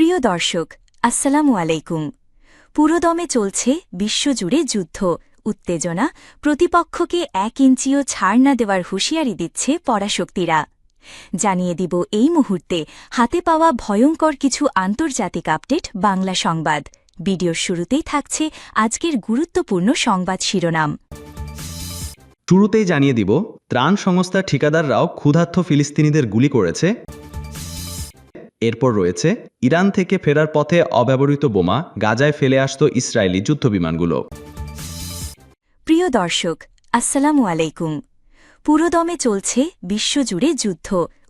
প্রিয় দর্শক, আসসালামু আলাইকুম। পুরোদমে চলছে বিশ্বজুড়ে যুদ্ধ, উত্তেজনা, প্রতিপক্ষকে 1 ইঞ্চিও ছাড় না দেওয়ার হুঁশিয়ারি দিচ্ছে পরাশক্তিরা। জানিয়ে দিব এই মুহূর্তে হাতে পাওয়া ভয়ঙ্কর কিছু আন্তর্জাতিক আপডেট বাংলা সংবাদ। ভিডিওর শুরুতেই থাকছে আজকের গুরুত্বপূর্ণ সংবাদ শিরোনাম। শুরুতেই জানিয়ে দিব, ত্রাণ সংস্থার ঠিকাদাররাও ক্ষুধার্ত ফিলিস্তিনিদের গুলি করেছে। এরপর রয়েছে ইরান থেকে ফেরার পথে অব্যবহৃত বোমা গাজায় ফেলে আসত ইসরায়েলি যুদ্ধবিমানগুলো। প্রিয় দর্শক, আসসালামু আলাইকুম। পুরোদমে চলছে বিশ্বজুড়ে যুদ্ধ,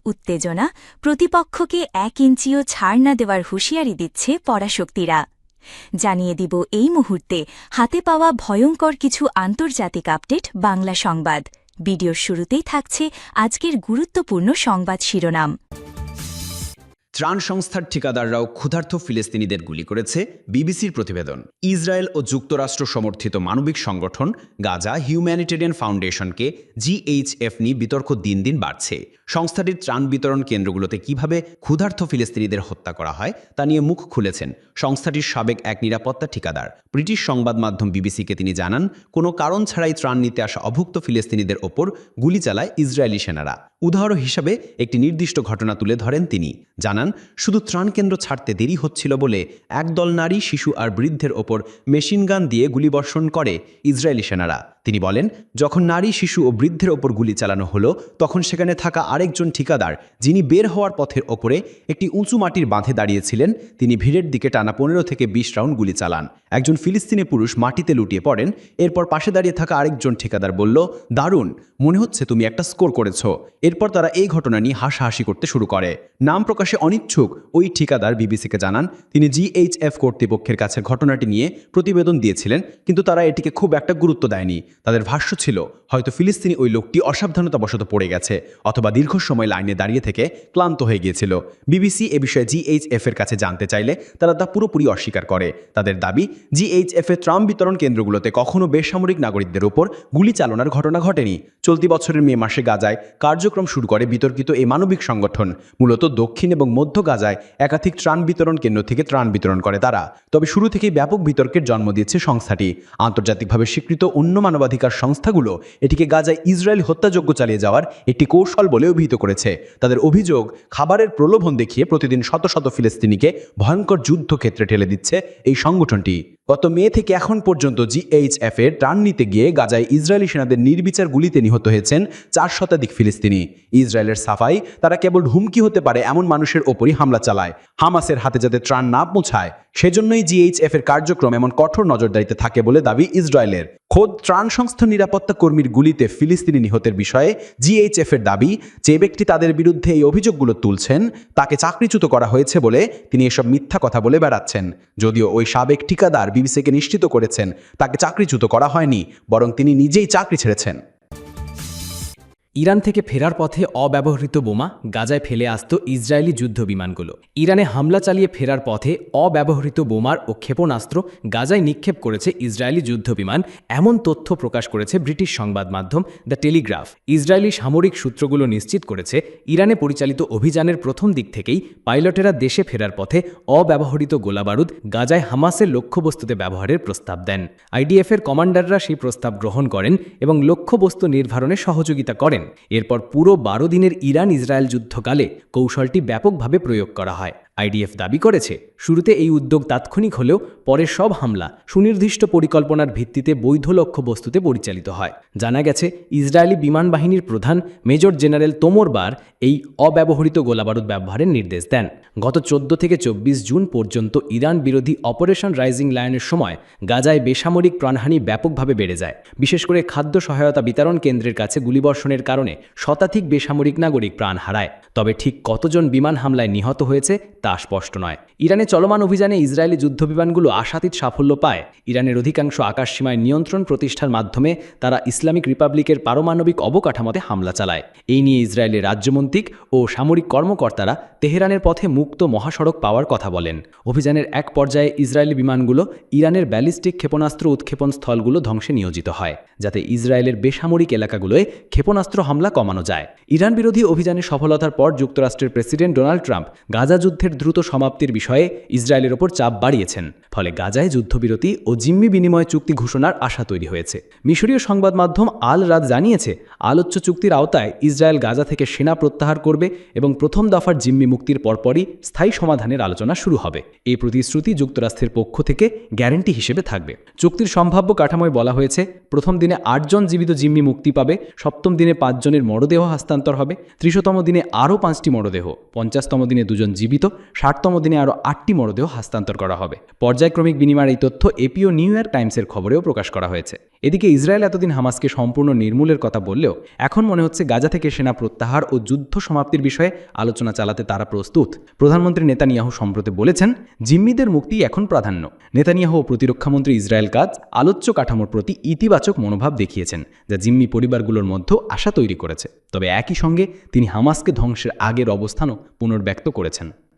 উত্তেজনা, প্রতিপক্ষকে 1 ইঞ্চিও ছাড় না দেওয়ার হুঁশিয়ারি দিচ্ছে পরাশক্তিরা। জানিয়ে দিব এই মুহূর্তে হাতে পাওয়া ভয়ঙ্কর কিছু আন্তর্জাতিক আপডেট বাংলা সংবাদ। ভিডিওর শুরুতেই থাকছে আজকের গুরুত্বপূর্ণ সংবাদ শিরোনাম। ত্রাণ সংস্থার ঠিকাদাররাও ক্ষুধার্ত ফিলিস্তিনিদের গুলি করেছে, বিবিসির প্রতিবেদন। ইসরায়েল ও যুক্তরাষ্ট্র সমর্থিত মানবিক সংগঠন গাজা হিউম্যানিটেরিয়ান ফাউন্ডেশনকে জিএইচএফ নিয়ে বিতর্ক দিন দিন বাড়ছে। সংস্থাটির ত্রাণ বিতরণ কেন্দ্রগুলোতে কিভাবে ক্ষুধার্ত ফিলিস্তিনিদের হত্যা করা হয় তা নিয়ে মুখ খুলেছেন সংস্থাটির সাবেক এক নিরাপত্তা ঠিকাদার। ব্রিটিশ সংবাদ মাধ্যম বিবিসিকে তিনি জানান, কোনো কারণ ছাড়াই ত্রাণ নিতে আসা অভুক্ত ফিলিস্তিনিদের ওপর গুলি চালায় ইসরায়েলি সেনারা। উদাহরণ হিসাবে একটি নির্দিষ্ট ঘটনা তুলে ধরেন তিনি। জানান, শুধু ত্রাণ কেন্দ্র ছাড়তে দেরি হচ্ছিল বলে একদল নারী, শিশু আর বৃদ্ধের ওপর মেশিনগান দিয়ে গুলিবর্ষণ করে ইসরায়েলি সেনারা। তিনি বলেন, যখন নারী, শিশু ও বৃদ্ধের ওপর গুলি চালানো হলো, তখন সেখানে থাকা আরেকজন ঠিকাদার, যিনি বের হওয়ার পথের ওপরে একটি উঁচু মাটির বাঁধে দাঁড়িয়েছিলেন, তিনি ভিড়ের দিকে টানা 15 থেকে 20 রাউন্ড গুলি চালান। একজন ফিলিস্তিনি পুরুষ মাটিতে লুটিয়ে পড়েন। এরপর পাশে দাঁড়িয়ে থাকা আরেকজন ঠিকাদার বলল, দারুণ, মনে হচ্ছে তুমি একটা স্কোর করেছ। এরপর তারা এই ঘটনা নিয়ে হাসাহাসি করতে শুরু করে। নাম প্রকাশে অনিচ্ছুক ওই ঠিকাদার বিবিসিকে জানান, তিনি জিএইচএফ কর্তৃপক্ষের কাছে ঘটনাটি নিয়ে প্রতিবেদন দিয়েছিলেন, কিন্তু তারা এটিকে খুব একটা গুরুত্ব দেয়নি। তাদের ভাষ্য ছিল, হয়তো ফিলিস্তিনি ওই লোকটি অসাবধানতাবশত পড়ে গেছে, অথবা দীর্ঘ সময় লাইনে দাঁড়িয়ে থেকে ক্লান্ত হয়ে গিয়েছিল। বিবিসি এ বিষয়ে জিএইচএফ এর কাছে জানতে চাইলে তারা তা পুরোপুরি অস্বীকার করে। তাদের দাবি, জিএইচএফ এর ত্রাণ বিতরণ কেন্দ্রগুলোতে কখনো বেসামরিক নাগরিকদের উপর গুলি চালানোর ঘটনা ঘটেনি। চলতি বছরের মে মাসে গাজায় কার্যক্রম শুরু করে বিতর্কিত এই মানবিক সংগঠন। মূলত দক্ষিণ এবং মধ্য গাজায় একাধিক ত্রাণ বিতরণ কেন্দ্র থেকে ত্রাণ বিতরণ করে তারা। তবে শুরু থেকেই ব্যাপক বিতর্কের জন্ম দিয়েছে সংস্থাটি। আন্তর্জাতিকভাবে স্বীকৃত অন্য মানবাধিকার সংস্থাগুলো এটিকে গাজায় ইসরায়েল হত্যাযজ্ঞ চালিয়ে যাওয়ার একটি কৌশল বলে অভিহিত করেছে। তাদের অভিযোগ, খাবারের প্রলোভন দেখিয়ে প্রতিদিন শত শত ফিলিস্তিনিকে ভয়ঙ্কর যুদ্ধক্ষেত্রে ঠেলে দিচ্ছে এই সংগঠনটি। গত মে থেকে এখন পর্যন্ত জিএইচএফ এর ত্রাণ নিতে গিয়ে গাজায় ইসরায়েলি সেনাদের নির্বিচার গুলিতে নিহত হয়েছেন 4 শতাধিক ফিলিস্তিনি। ইসরায়েলের সাফাই, তারা কেবল হুমকি হতে পারে এমন মানুষের ওপরই হামলা চালায়, হামাসের হাতে যাতে ত্রাণ না পৌঁছায়। সেজন্যই জিএইচএফ এর কার্যক্রম এমন কঠোর নজরদারিতে থাকে বলে দাবি ইসরায়েলের। খোদ ত্রাণ সংস্থার নিরাপত্তা কর্মীর গুলিতে ফিলিস্তিনি নিহতের বিষয়ে জিএইচএফ এর দাবি, যে ব্যক্তি তাদের বিরুদ্ধে এই অভিযোগগুলো তুলছেন তাকে চাকরিচ্যুত করা হয়েছে বলে তিনি এসব মিথ্যা কথা বলে বেড়াচ্ছেন। যদিও ওই সাবেক ঠিকাদার বিবিসিকে নিশ্চিত করেছেন তাকে চাকরিচ্যুত করা হয়নি, বরং তিনি নিজেই চাকরি ছেড়েছেন। ইরান থেকে ফেরার পথে অব্যবহৃত বোমা গাজায় ফেলে আসত ইসরায়েলি যুদ্ধবিমানগুলো। ইরানে হামলা চালিয়ে ফেরার পথে অব্যবহৃত বোমার ও ক্ষেপণাস্ত্র গাজায় নিক্ষেপ করেছে ইসরায়েলি যুদ্ধবিমান, এমন তথ্য প্রকাশ করেছে ব্রিটিশ সংবাদ মাধ্যম দ্য টেলিগ্রাফ। ইসরায়েলি সামরিক সূত্রগুলো নিশ্চিত করেছে, ইরানে পরিচালিত অভিযানের প্রথম দিক থেকেই পাইলটেরা দেশে ফেরার পথে অব্যবহৃত গোলাবারুদ গাজায় হামাসের লক্ষ্যবস্তুতে ব্যবহারের প্রস্তাব দেন। আইডিএফের কমান্ডাররা সেই প্রস্তাব গ্রহণ করেন এবং লক্ষ্যবস্তু নির্ধারণে সহযোগিতা করেন। এরপর পুরো 12 দিনের ইরান ইসরায়েল যুদ্ধকালে কৌশলটি ব্যাপকভাবে প্রয়োগ করা হয়। আইডিএফ দাবি করেছে, শুরুতে এই উদ্যোগ তাৎক্ষণিক হলেও পরে সব হামলা সুনির্দিষ্ট পরিকল্পনার ভিত্তিতে বৈধ লক্ষ্যবস্তুতে পরিচালিত হয়। জানা গেছে, ইসরায়েলি বিমান বাহিনীর প্রধান মেজর জেনারেল তোমর বার এই অব্যবহৃত গোলাবারুদ ব্যবহারের নির্দেশ দেন। গত 14 থেকে 24 জুন পর্যন্ত ইরান বিরোধী অপারেশন রাইজিং লায়নের সময় গাজায় বেসামরিক প্রাণহানি ব্যাপকভাবে বেড়ে যায়। বিশেষ করে খাদ্য সহায়তা বিতরণ কেন্দ্রের কাছে গুলিবর্ষণের কারণে শতাধিক বেসামরিক নাগরিক প্রাণ হারায়। তবে ঠিক কতজন বিমান হামলায় নিহত হয়েছে তা স্পষ্ট নয়। ইরানে চলমান অভিযানে ইসরায়েলি যুদ্ধবিমানগুলো আশাতীত সাফল্য পায়। ইরানের অধিকাংশ আকাশসীমায় নিয়ন্ত্রণ প্রতিষ্ঠার মাধ্যমে তারা ইসলামিক রিপাবলিকের পারমাণবিক অবকাঠামোতে হামলা চালায়। এই নিয়ে ইসরায়েলের রাজ্যমন্ত্রী ও সামরিক কর্মকর্তারা তেহরানের পথে মুক্ত মহাসড়ক পাওয়ার কথা বলেন। অভিযানের এক পর্যায়ে ইসরায়েলি বিমানগুলো ইরানের ব্যালিস্টিক ক্ষেপণাস্ত্র উৎক্ষেপণ স্থলগুলো ধ্বংসে নিয়োজিত হয়, যাতে ইসরায়েলের বেসামরিক এলাকাগুলোয় ক্ষেপণাস্ত্র হামলা কমানো যায়। ইরান বিরোধী অভিযানের সফলতার পর যুক্তরাষ্ট্রের প্রেসিডেন্ট ডোনাল্ড ট্রাম্প গাজা যুদ্ধের দ্রুত সমাপ্তির বিষয়ে ইসরায়েলের ওপর চাপ বাড়িয়েছেন। ফলে গাজায় যুদ্ধবিরতি ও জিম্মি বিনিময় চুক্তি ঘোষণার আশা তৈরি হয়েছে। মিশরীয় সংবাদ মাধ্যম আল রাত জানিয়েছে, আলোচ্য চুক্তির আওতায় ইসরায়েল গাজা থেকে সেনা প্রত্যাহার করবে এবং প্রথম দফার জিম্মি মুক্তির পরপরই স্থায়ী সমাধানের আলোচনা শুরু হবে। এই প্রতিশ্রুতি যুক্তরাষ্ট্রের পক্ষ থেকে গ্যারান্টি হিসেবে থাকবে। চুক্তির সম্ভাব্য কাঠামোয় বলা হয়েছে, প্রথম দিনে 8 জন জীবিত জিম্মি মুক্তি পাবে, সপ্তম দিনে 5 জনের মরদেহ হস্তান্তর হবে, 30তম দিনে আরও 5টি মরদেহ, 50তম দিনে 2 জন জীবিত, 60তম দিনে আরও 8টি মরদেহ হস্তান্তর করা হবে। পর্যায়ক্রমিক বিনিময়ের এই তথ্য এপি ও নিউ ইয়র্ক টাইমসের খবরেও প্রকাশ করা হয়েছে। এদিকে ইসরায়েল এতদিন হামাসকে সম্পূর্ণ নির্মূলের কথা বললেও এখন মনে হচ্ছে গাজা থেকে সেনা প্রত্যাহার ও যুদ্ধ সমাপ্তির বিষয়ে আলোচনা চালাতে তারা প্রস্তুত। প্রধানমন্ত্রী নেতানিয়াহু সম্প্রতি বলেছেন, জিম্মিদের মুক্তি এখন প্রাধান্য। নেতানিয়াহু ও প্রতিরক্ষামন্ত্রী ইসরায়েল কাজ আলোচ্য কাঠামোর প্রতি ইতিবাচক মনোভাব দেখিয়েছেন, যা জিম্মি পরিবারগুলোর মধ্যেও আশা তৈরি করেছে। তবে একই সঙ্গে তিনি হামাসকে ধ্বংসের আগের অবস্থানও পুনর্ব্যক্ত করেছেন।